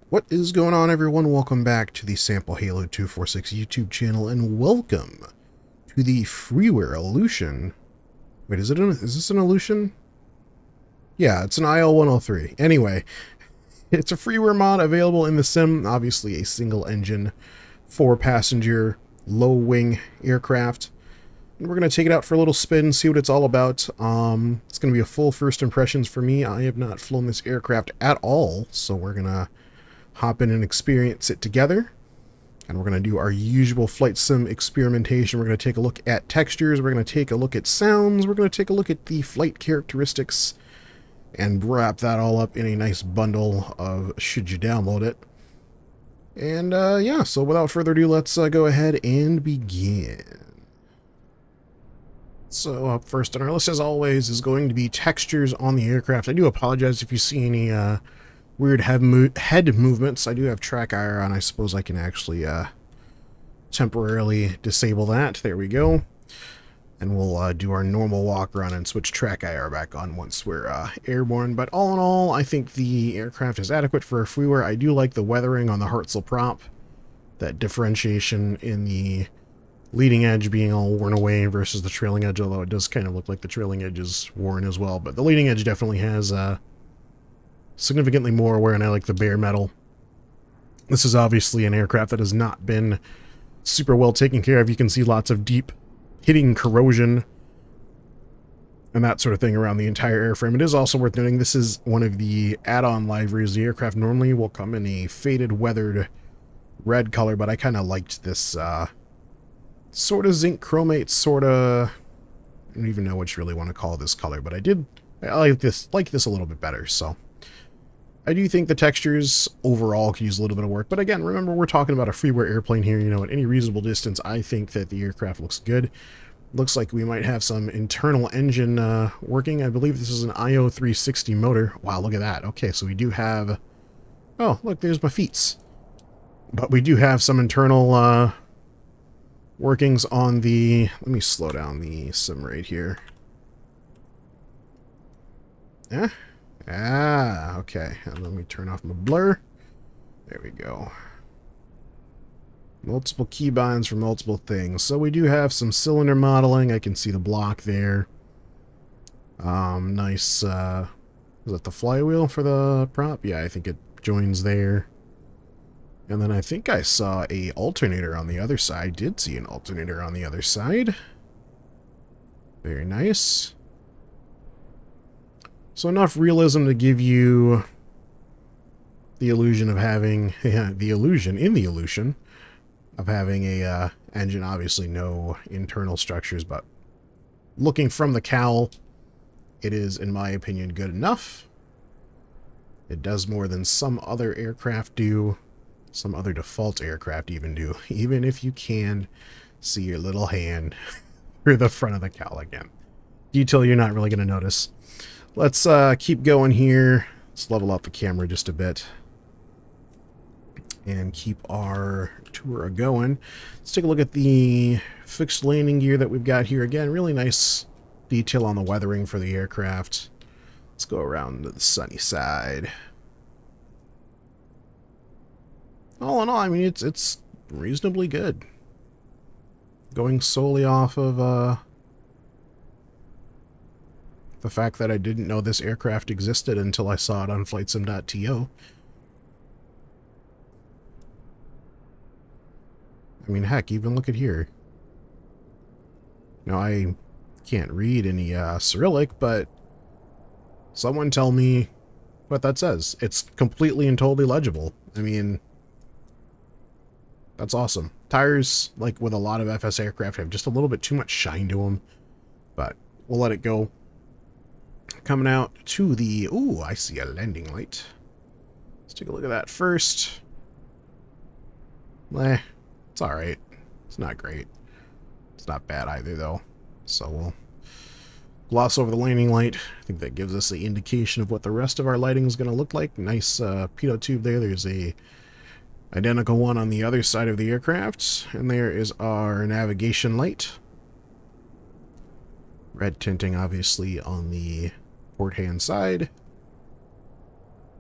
What is going on, everyone? Welcome back to the Sample Halo 246 YouTube channel, and welcome to the freeware Ilyushin. Wait, is this an Ilyushin? Yeah, it's an IL-103. Anyway, it's a freeware mod available in the sim. Obviously, a single engine, 4-passenger, low-wing aircraft. And we're going to take it out for a little spin, see what it's all about. It's going to be a full first impressions for me. I have not flown this aircraft at all, so we're going to hop in and experience it together. And we're going to do our usual flight sim experimentation. We're going to take a look at textures. We're going to take a look at sounds. We're going to take a look at the flight characteristics and wrap that all up in a nice bundle of should you download it. And yeah, so without further ado, let's go ahead and begin. So up first on our list, as always, is going to be textures on the aircraft. I do apologize if you see any weird head movements. I do have track IR on. I suppose I can actually temporarily disable that. There we go. And we'll do our normal walk around and switch track IR back on once we're airborne. But all in all, I think the aircraft is adequate for a freeware. I do like the weathering on the Hartzell prop. That differentiation in the leading edge being all worn away versus the trailing edge, although it does kind of look like the trailing edge is worn as well. But the leading edge definitely has significantly more wear, and I like the bare metal. This is obviously an aircraft that has not been super well taken care of. You can see lots of deep hitting corrosion and that sort of thing around the entire airframe. It is also worth noting this is one of the add-on liveries. The aircraft normally will come in a faded, weathered red color, but I kind of liked this sort of zinc chromate, sort of, I don't even know what you really want to call this color, but I like this a little bit better. So I do think the textures overall could use a little bit of work, but again, remember, we're talking about a freeware airplane here. You know, at any reasonable distance, I think that the aircraft looks good. Looks like we might have some internal engine working. I believe this is an IO360 motor. Wow, look at that. Okay, so we do have, oh, look, there's my feet. But we do have some internal workings on the, let me slow down the sim rate here. Yeah. Ah, okay. And let me turn off my blur. There we go. Multiple keybinds for multiple things. So we do have some cylinder modeling. I can see the block there. Nice, is that the flywheel for the prop? Yeah, I think it joins there. And then I think I saw a alternator on the other side. Did see an alternator on the other side. Very nice. So enough realism to give you the illusion of having, the illusion in the Ilyushin of having a engine. Obviously no internal structures, but looking from the cowl, it is, in my opinion, good enough. It does more than some other aircraft do, some other default aircraft even do, even if you can see your little hand through the front of the cowl again. Detail you're not really going to notice. Let's keep going here. Let's level out the camera just a bit and keep our tour going. Let's take a look at the fixed landing gear that we've got here. Again, really nice detail on the weathering for the aircraft. Let's go around to the sunny side. All in all, I mean, it's reasonably good. Going solely off of the fact that I didn't know this aircraft existed until I saw it on flightsim.to. I mean, heck, even look at here. Now, I can't read any Cyrillic, but someone tell me what that says. It's completely and totally legible. I mean, that's awesome. Tires, like with a lot of FS aircraft, have just a little bit too much shine to them, but we'll let it go. Coming out to the, ooh, I see a landing light. Let's take a look at that first. It's all right. It's not great. It's not bad either, though. So we'll gloss over the landing light. I think that gives us the indication of what the rest of our lighting is going to look like. Nice pitot tube there. There's a identical one on the other side of the aircraft. And there is our navigation light. Red tinting, obviously, on the port hand side.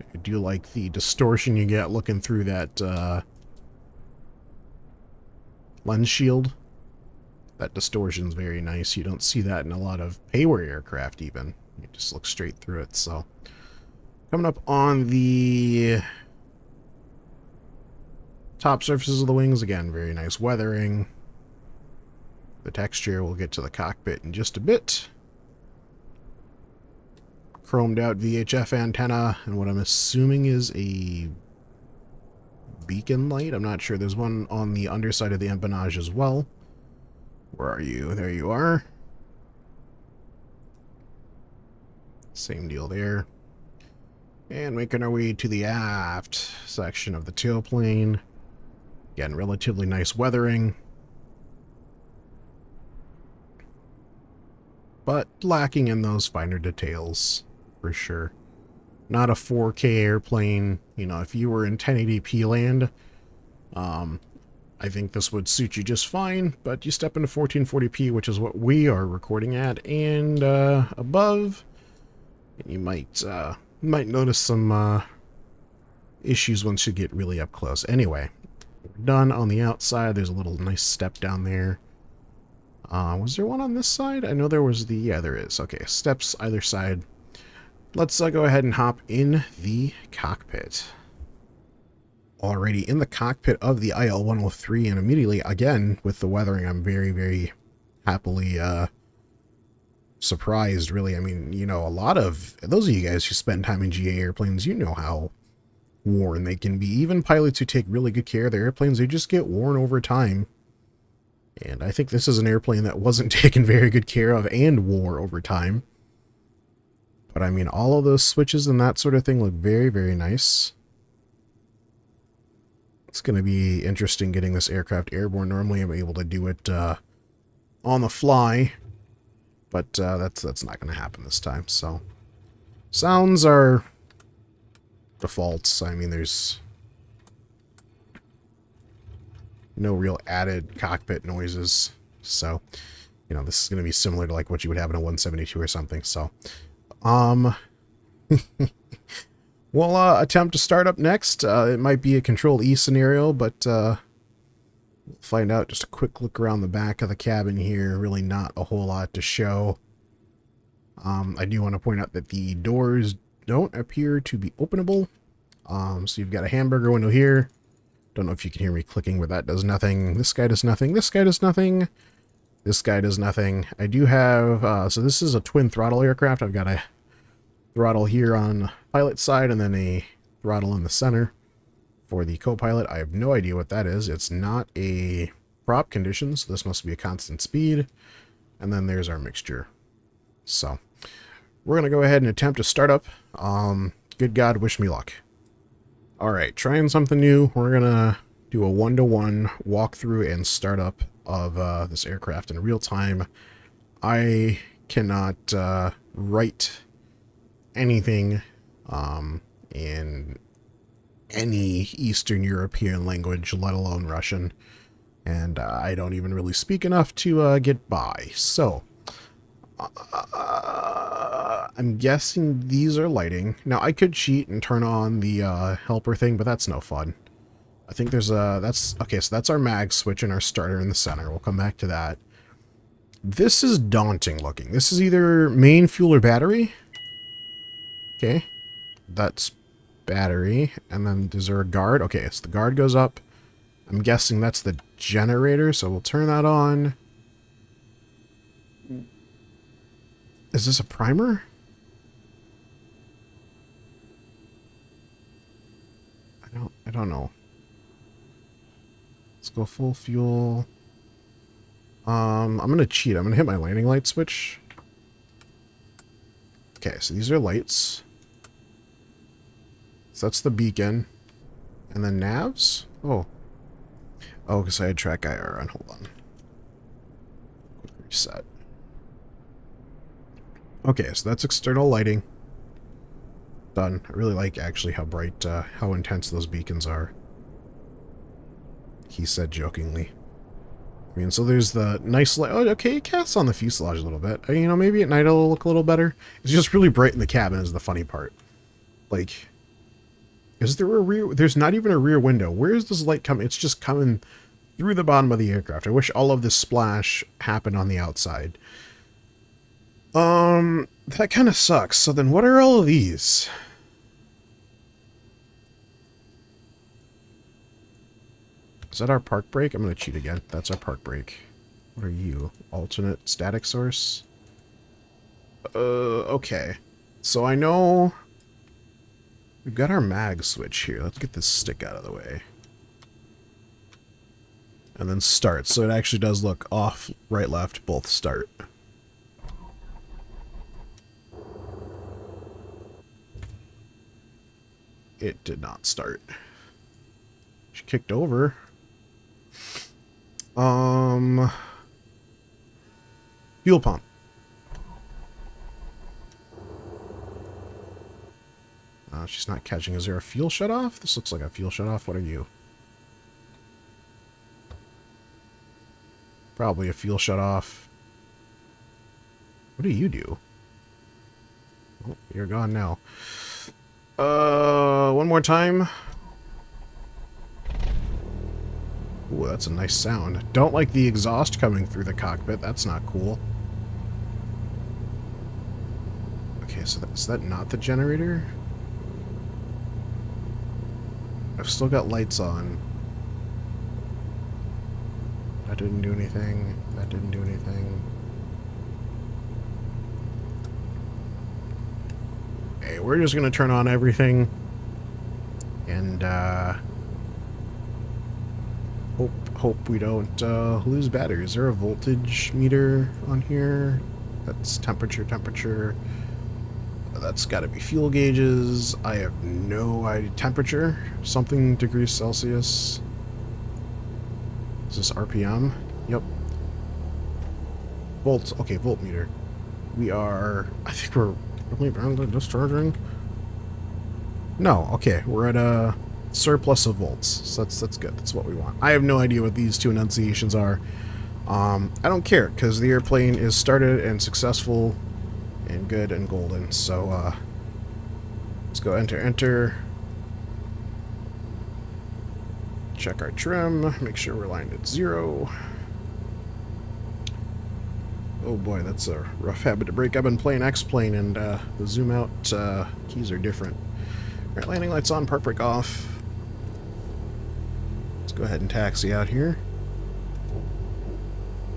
I do like the distortion you get looking through that lens shield. That distortion's very nice. You don't see that in a lot of paywear aircraft even. You just look straight through it. So coming up on the top surfaces of the wings, again, very nice weathering. The texture, we'll get to the cockpit in just a bit. Chromed out VHF antenna, and what I'm assuming is a beacon light. I'm not sure. There's one on the underside of the empennage as well. Where are you? There you are. Same deal there. And making our way to the aft section of the tailplane. Again, relatively nice weathering. But lacking in those finer details, for sure. Not a 4K airplane. You know, if you were in 1080p land, I think this would suit you just fine, but you step into 1440p, which is what we are recording at, and above, and you might notice some issues once you get really up close. Anyway, we're done on the outside. There's a little nice step down there. Was there one on this side? I know there was the... Yeah, there is. Okay, steps either side. Let's go ahead and hop in the cockpit. Already in the cockpit of the IL-103, and immediately, again, with the weathering, I'm very, very happily surprised, really. I mean, you know, a lot of... Those of you guys who spend time in GA airplanes, you know how worn they can be. Even pilots who take really good care of their airplanes, they just get worn over time. And I think this is an airplane that wasn't taken very good care of and wore over time. But I mean, all of those switches and that sort of thing look very, very nice. It's going to be interesting getting this aircraft airborne. Normally I'm able to do it on the fly, but that's not going to happen this time. So sounds are defaults. I mean, there's no real added cockpit noises. So, you know, this is going to be similar to like what you would have in a 172 or something. So, we'll attempt to start up next. It might be a Control E scenario, but we'll find out. Just a quick look around the back of the cabin here. Really not a whole lot to show. I do want to point out that the doors don't appear to be openable. So you've got a hamburger window here. Don't know if you can hear me clicking, but that does nothing. This guy does nothing. This guy does nothing. This guy does nothing. I do have, so this is a twin throttle aircraft. I've got a throttle here on pilot side and then a throttle in the center for the co-pilot. I have no idea what that is. It's not a prop condition, so this must be a constant speed. And then there's our mixture. So we're going to go ahead and attempt to start up. Good God, wish me luck. All right, trying something new. We're going to do a 1-to-1 walkthrough and startup of this aircraft in real time. I cannot write anything in any Eastern European language, let alone Russian. And I don't even really speak enough to get by. So, I'm guessing these are lighting. Now, I could cheat and turn on the helper thing, but that's no fun. I think there's a... Okay, so that's our mag switch and our starter in the center. We'll come back to that. This is daunting looking. This is either main, fuel, or battery. Okay. That's battery. And then is there a guard? Okay, so the guard goes up. I'm guessing that's the generator, so we'll turn that on. Is this a primer? I don't know. Let's go full fuel. I'm gonna cheat. I'm gonna hit my landing light switch. Okay, so these are lights. So that's the beacon. And then navs? Oh, because I had track IR on. Hold on. Quick reset. Okay, so that's external lighting. Done. I really like actually how bright, how intense those beacons are. He said jokingly. I mean, so there's the nice light. Oh, okay, it casts on the fuselage a little bit. You know, maybe at night it'll look a little better. It's just really bright in the cabin is the funny part. Like, Is there a rear? There's not even a rear window. Where is this light coming? It's just coming through the bottom of the aircraft. I wish all of this splash happened on the outside. That kind of sucks. So then what are all of these? Is that our park brake? I'm going to cheat again. That's our park brake. What are you? Alternate static source? Okay. So I know we've got our mag switch here. Let's get this stick out of the way. And then start. So it actually does look off, right, left, both start. It did not start. She kicked over. Fuel pump. She's not catching. Is there a fuel shut off? This looks like a fuel shut off. What are you? Probably a fuel shut off. What do you do? Oh, you're gone now. One more time. Ooh, that's a nice sound. Don't like the exhaust coming through the cockpit. That's not cool. Okay, so is that not the generator? I've still got lights on. That didn't do anything. That didn't do anything. Okay, we're just gonna turn on everything. And, hope we don't lose battery. Is there a voltage meter on here? That's temperature. That's got to be fuel gauges. I have no idea. Temperature, something degrees Celsius. Is this RPM? Yep. Volts. Okay, voltmeter. We are. I think we're really discharging. No. Okay, we're at a surplus of volts, so that's good. That's what we want. I have no idea what these two enunciations are. I don't care because the airplane is started and successful and good and golden. So let's go enter. Check our trim. Make sure we're lined at 0. Oh boy, that's a rough habit to break. I've been playing X-Plane and the zoom out keys are different. All right, landing lights on, park brake off. Go ahead and taxi out here.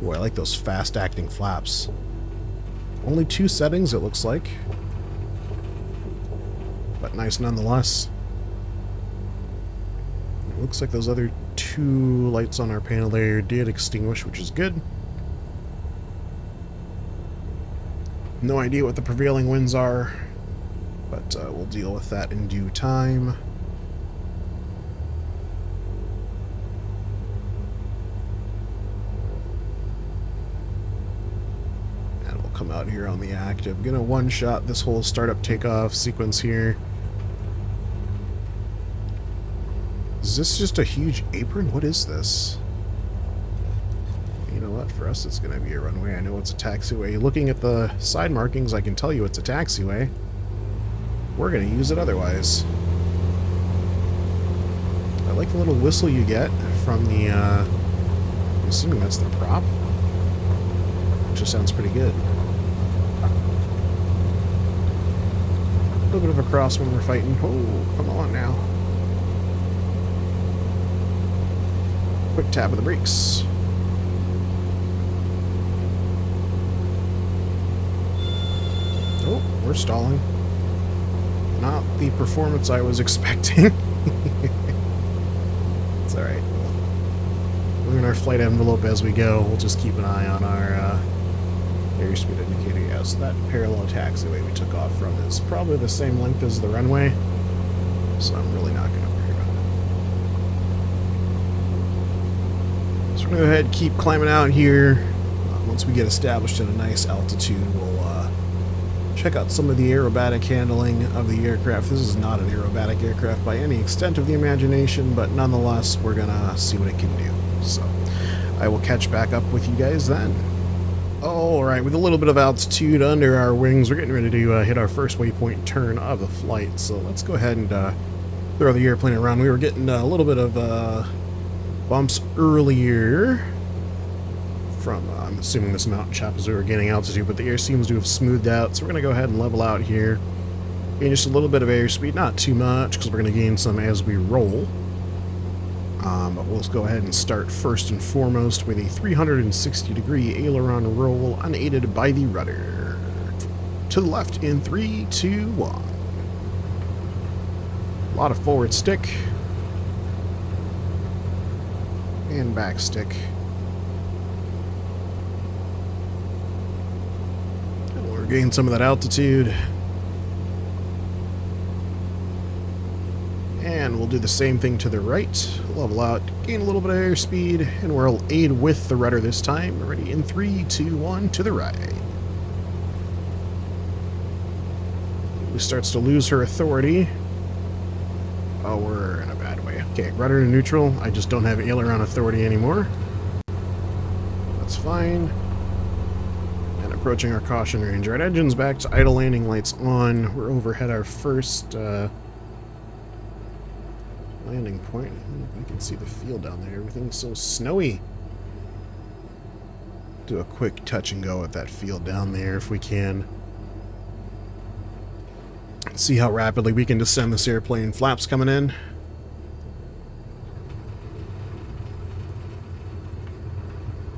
Boy, I like those fast-acting flaps. Only 2 settings, it looks like. But nice nonetheless. It looks like those other 2 lights on our panel there did extinguish, which is good. No idea what the prevailing winds are, but we'll deal with that in due time. Come out here on the active. Gonna one-shot this whole startup takeoff sequence here. Is this just a huge apron? What is this? You know what? For us, it's gonna be a runway. I know it's a taxiway. Looking at the side markings, I can tell you it's a taxiway. We're gonna use it otherwise. I like the little whistle you get from the, I'm assuming that's the prop. Which just sounds pretty good. A little bit of a cross when we're fighting. Oh, come on now. Quick tap of the brakes. Oh, we're stalling. Not the performance I was expecting. It's alright. We'll learn our flight envelope as we go. We'll just keep an eye on our airspeed indicator. Yeah, so that parallel taxiway we took off from is probably the same length as the runway, so I'm really not going to worry about it. So we're going to go ahead and keep climbing out here. Once we get established at a nice altitude, we'll check out some of the aerobatic handling of the aircraft. This is not an aerobatic aircraft by any extent of the imagination, but nonetheless, we're going to see what it can do. So I will catch back up with you guys then. Alright, with a little bit of altitude under our wings, we're getting ready to hit our first waypoint turn of the flight. So let's go ahead and throw the airplane around. We were getting a little bit of bumps earlier from, I'm assuming this mountain chop as we were gaining altitude, but the air seems to have smoothed out, so we're going to go ahead and level out here. Gain just a little bit of airspeed, not too much, because we're going to gain some as we roll. But we'll go ahead and start first and foremost with a 360-degree aileron roll unaided by the rudder. To the left in 3, 2, 1. A lot of forward stick. And back stick. And we'll regain some of that altitude. And we'll do the same thing to the right. Level out, gain a little bit of airspeed, and we'll aid with the rudder this time. Ready in 3, 2, 1, to the right. She starts to lose her authority. Oh, we're in a bad way. Okay, rudder to neutral. I just don't have aileron authority anymore. That's fine. And approaching our caution range. Right, engine's back to idle, landing lights on. We're overhead our first landing point. I don't know if I can see the field down there. Everything's so snowy. Do a quick touch and go at that field down there if we can. See how rapidly we can descend this airplane. Flaps coming in.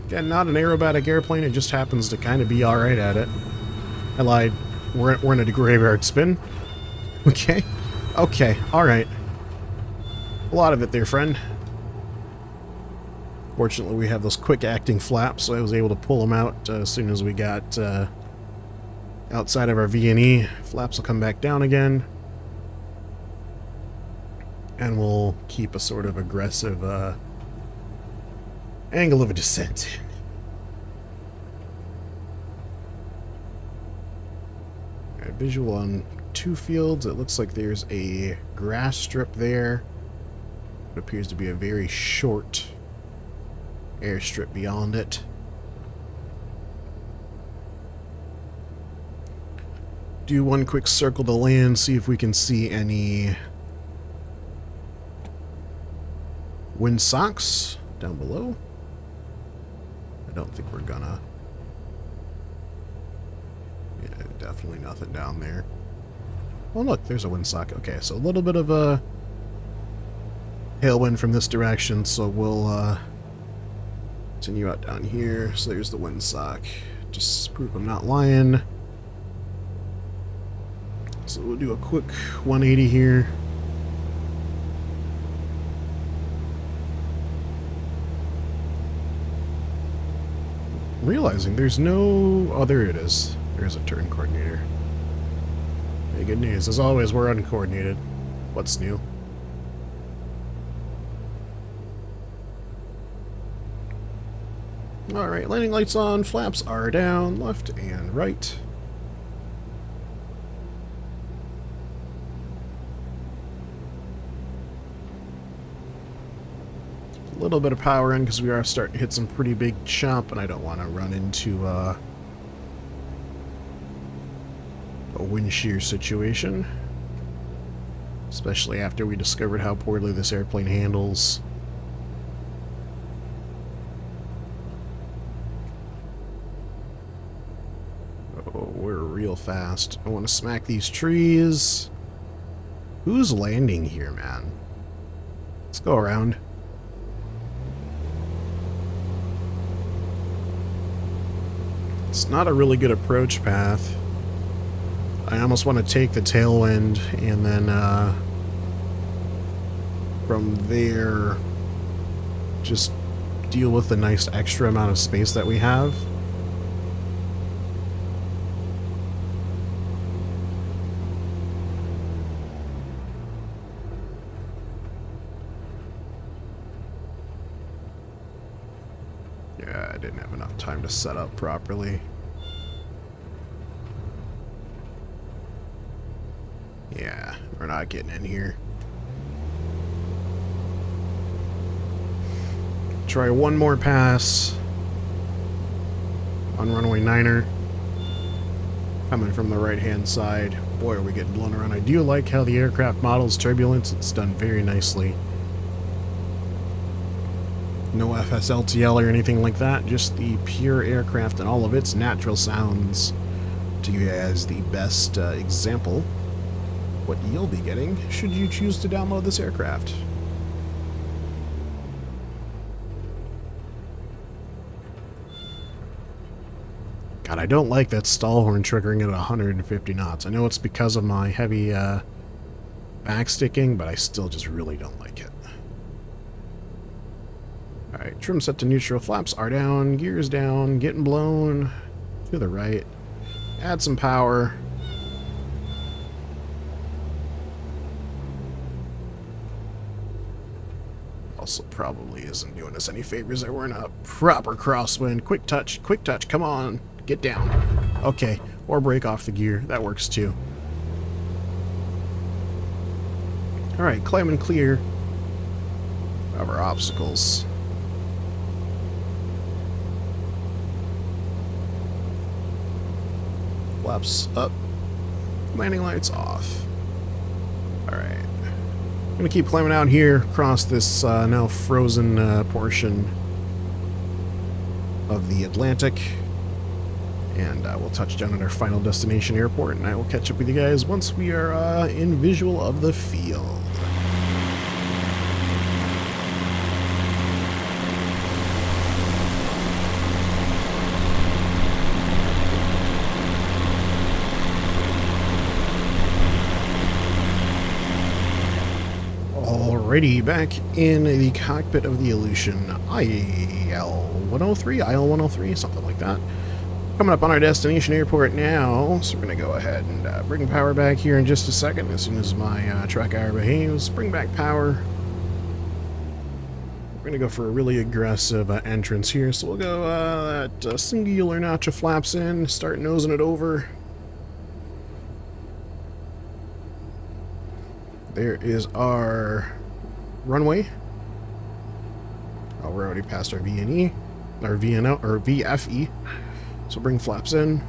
Again, not an aerobatic airplane. It just happens to kind of be alright at it. I lied. We're in a graveyard spin. Okay. Okay. Alright. A lot of it there, friend. Fortunately, we have those quick-acting flaps, so I was able to pull them out as soon as we got outside of our V&E. Flaps will come back down again. And we'll keep a sort of aggressive angle of a descent. Alright, visual on two fields. It looks like there's a grass strip there. It appears to be a very short airstrip beyond it. Do one quick circle to land, see if we can see any wind socks down below. I don't think we're gonna. Yeah, definitely nothing down there. Oh look, there's a windsock. Okay, so a little bit of a tailwind from this direction, so we'll continue out down here. So there's the windsock. Just prove I'm not lying. So we'll do a quick 180 here. I'm realizing there's no... Oh, there it is. There's a turn coordinator. Hey, good news. As always, we're uncoordinated. What's new? Alright, landing lights on, flaps are down, left and right. A little bit of power in because we are starting to hit some pretty big chomp, and I don't want to run into a wind shear situation. Especially after we discovered how poorly this airplane handles. Oh, we're real fast. I want to smack these trees. Who's landing here, man? Let's go around. It's not a really good approach path. I almost want to take the tailwind and then from there just deal with the nice extra amount of space that we have. Yeah, I didn't have enough time to set up properly. Yeah, we're not getting in here. Try one more pass on runway 9er. Coming from the right-hand side. Boy, are we getting blown around. I do like how the aircraft models turbulence. It's done very nicely. No FSLTL or anything like that. Just the pure aircraft and all of its natural sounds to give you guys the best example what you'll be getting should you choose to download this aircraft. God, I don't like that stall horn triggering at 150 knots. I know it's because of my heavy backsticking, but I still just really don't like it. Alright, trim set to neutral, flaps are down, gears down, getting blown to the right. Add some power. Also probably isn't doing us any favors that we're in a proper crosswind. Quick touch, come on, get down. Okay, or break off the gear, that works too. Alright, climb and clear of our obstacles. Flaps up, landing lights off. Alright. I'm going to keep climbing out here across this now frozen portion of the Atlantic. And we'll touch down at our final destination airport, and I will catch up with you guys once we are in visual of the field. Alrighty, back in the cockpit of the Ilyushin IL-103, IL-103, something like that. Coming up on our destination airport now, so we're going to go ahead and bring power back here in just a second. As soon as my track hour behaves, bring back power. We're going to go for a really aggressive entrance here, so we'll go that singular notch of flaps in, start nosing it over. There is our runway. Oh, we're already past our VNE, or VNO, or VFE. So bring flaps in.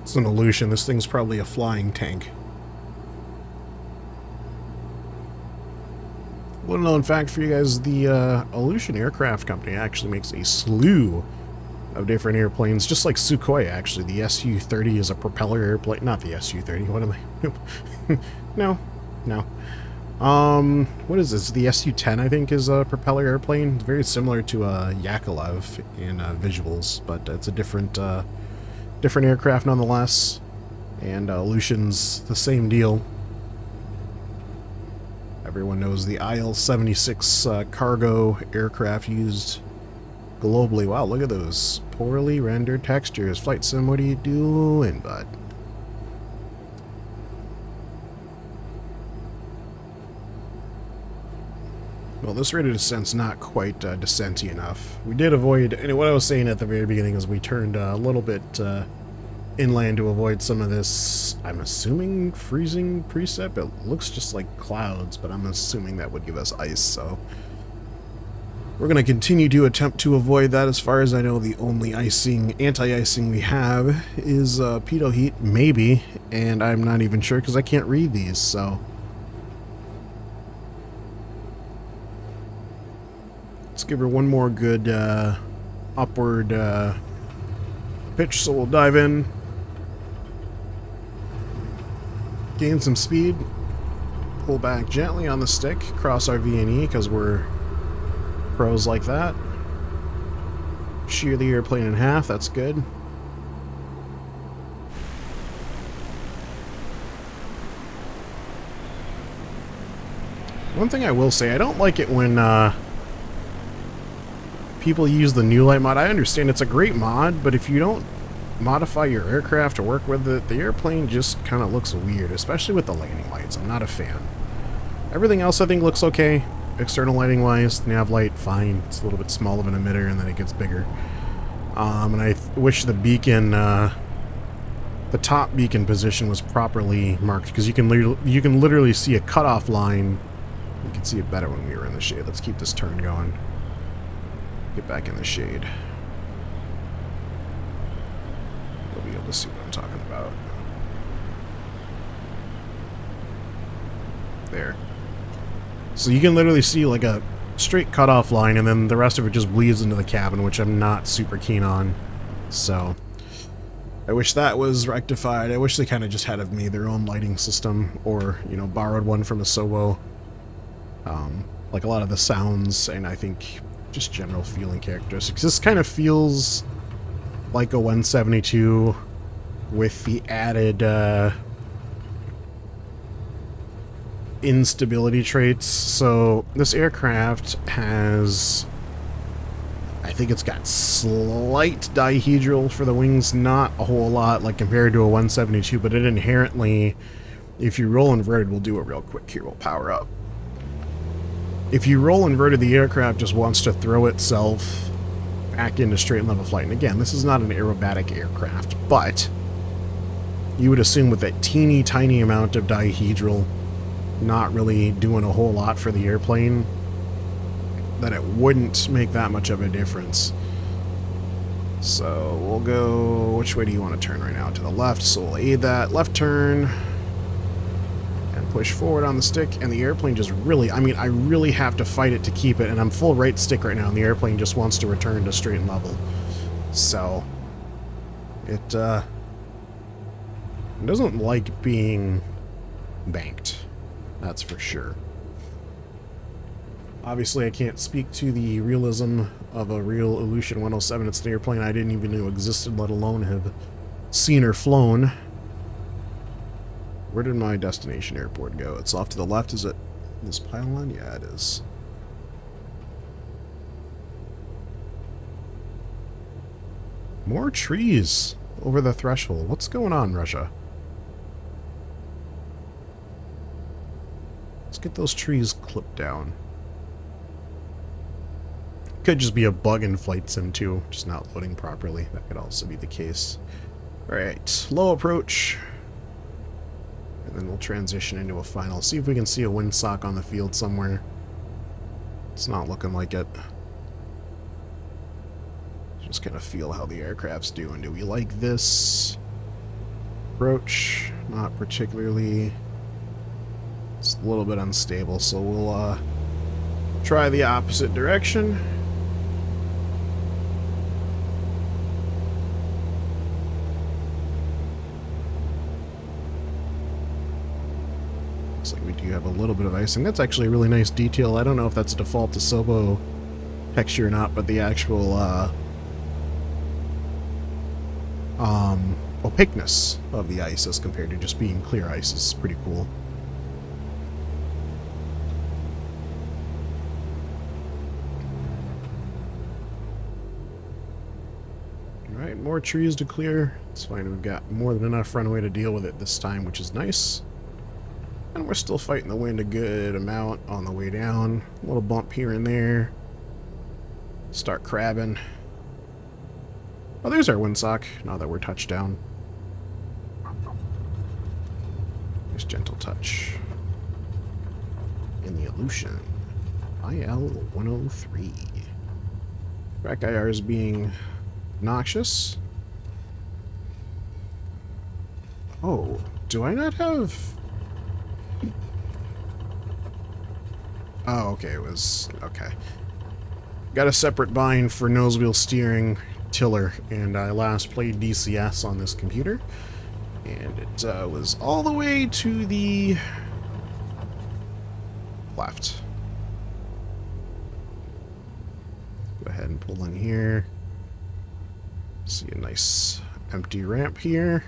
It's an Ilyushin. This thing's probably a flying tank. Little known fact for you guys, the Ilyushin Aircraft Company actually makes a slew of different airplanes, just like Sukhoi actually. The Su-30 is a propeller airplane. Not the Su-30, what am I? No. What is this? The Su-10, I think, is a propeller airplane. It's very similar to Yakolev in visuals, but it's a different aircraft nonetheless. And Ilyushin's the same deal. Everyone knows the IL-76 cargo aircraft used globally. Wow, look at those poorly rendered textures. Flight Sim, what are you doing, bud? Well, this rate of descent's not quite descenty enough. We did avoid, and what I was saying at the very beginning is we turned a little bit inland to avoid some of this, I'm assuming, freezing precip. It looks just like clouds, but I'm assuming that would give us ice, so we're going to continue to attempt to avoid that. As far as I know, the only anti-icing we have is pitot heat, maybe, and I'm not even sure because I can't read these, so let's give her one more good upward pitch, so we'll dive in, gain some speed, pull back gently on the stick, cross our VNE because we're pros like that, shear the airplane in half, that's good. One thing I will say, I don't like it when people use the new light mod. I understand it's a great mod, but if you don't modify your aircraft to work with it, the airplane just kind of looks weird, especially with the landing lights. I'm not a fan. Everything else I think looks okay. External lighting wise, nav light, fine. It's a little bit small of an emitter and then it gets bigger. And I wish the beacon, the top beacon position was properly marked, because you can literally see a cutoff line. You can see it better when we were in the shade. Let's keep this turn going. Get back in the shade. talking about. There. So you can literally see like a straight cutoff line, and then the rest of it just bleeds into the cabin, which I'm not super keen on. So I wish that was rectified. I wish they kind of just had made their own lighting system, or, you know, borrowed one from a Sobo. Like a lot of the sounds, and I think just general feeling characteristics. This kind of feels like a 172 with the added instability traits. So this aircraft has, I think it's got slight dihedral for the wings, not a whole lot like compared to a 172, but it inherently, if you roll inverted, we'll do it real quick here, we'll power up. If you roll inverted, the aircraft just wants to throw itself back into straight and level flight. And again, this is not an aerobatic aircraft, but you would assume with that teeny tiny amount of dihedral not really doing a whole lot for the airplane, that it wouldn't make that much of a difference. So we'll go, which way do you want to turn right now? To the left, so we'll aid that left turn and push forward on the stick, and the airplane just really, I mean, I really have to fight it to keep it, and I'm full right stick right now, and the airplane just wants to return to straight and level. So it doesn't like being banked, that's for sure. Obviously, I can't speak to the realism of a real Ilyushin 107. It's an airplane I didn't even know existed, let alone have seen or flown. Where did my destination airport go? It's off to the left. Is it this pylon? Yeah, it is. More trees over the threshold. What's going on, Russia? Let's get those trees clipped down. Could just be a bug in Flight Sim 2, just not loading properly. That could also be the case. Alright, low approach. And then we'll transition into a final. See if we can see a windsock on the field somewhere. It's not looking like it. Just kind of feel how the aircraft's doing. Do we like this approach? Not particularly. It's a little bit unstable, so we'll try the opposite direction. Looks like we do have a little bit of icing. That's actually a really nice detail. I don't know if that's a default to Sobo texture or not, but the actual opaqueness of the ice as compared to just being clear ice is pretty cool. Alright, more trees to clear. It's fine, we've got more than enough runway to deal with it this time, which is nice. And we're still fighting the wind a good amount on the way down. A little bump here and there. Start crabbing. Oh, there's our windsock, now that we're touched down. Nice gentle touch. In the Ilyushin. IL-103. Track IR is being obnoxious. Oh, do I not have... Oh, okay, it was... Okay. Got a separate bind for nose wheel steering tiller, and I last played DCS on this computer, and it was all the way to the left. Go ahead and pull in here. See a nice empty ramp here.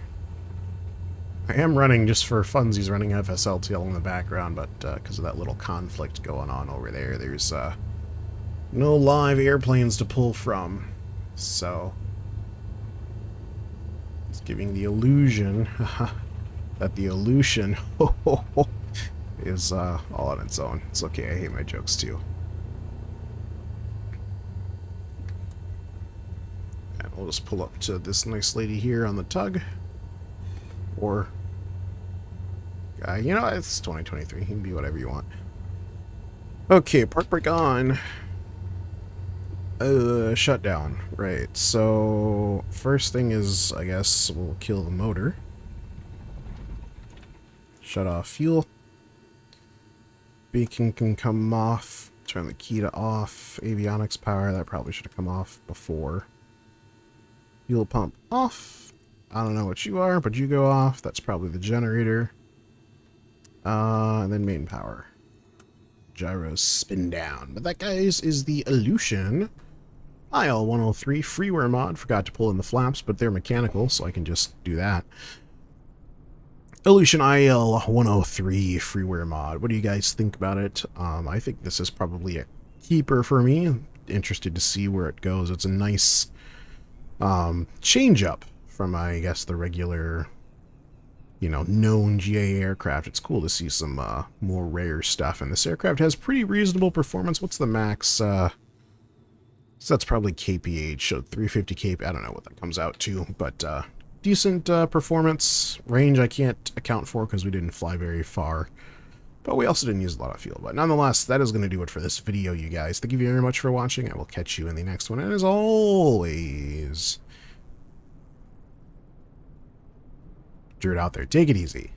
I am running, just for funsies, running FSLTL in the background, but because of that little conflict going on over there, there's no live airplanes to pull from. So, it's giving the illusion that the Ilyushin is all on its own. It's okay, I hate my jokes too. And we'll just pull up to this nice lady here on the tug. Or, you know, it's 2023. You can be whatever you want. Okay, park brake on. Shutdown. Right, so first thing is, I guess, we'll kill the motor. Shut off fuel. Beacon can come off. Turn the key to off. Avionics power, that probably should have come off before. Fuel pump off. I don't know what you are, but you go off. That's probably the generator. And then main power. Gyros spin down. But that, guys, is the Ilyushin IL-103 freeware mod. Forgot to pull in the flaps, but they're mechanical, so I can just do that. Ilyushin IL-103 freeware mod. What do you guys think about it? I think this is probably a keeper for me. I'm interested to see where it goes. It's a nice change up from, I guess, the regular, you know, known GA aircraft. It's cool to see some more rare stuff. And this aircraft has pretty reasonable performance. What's the max? So that's probably KPH. So 350 KP. I don't know what that comes out to, but decent performance. Range I can't account for because we didn't fly very far. But we also didn't use a lot of fuel. But nonetheless, that is going to do it for this video, you guys. Thank you very much for watching. I will catch you in the next one. And as always, Dirt out there. Take it easy.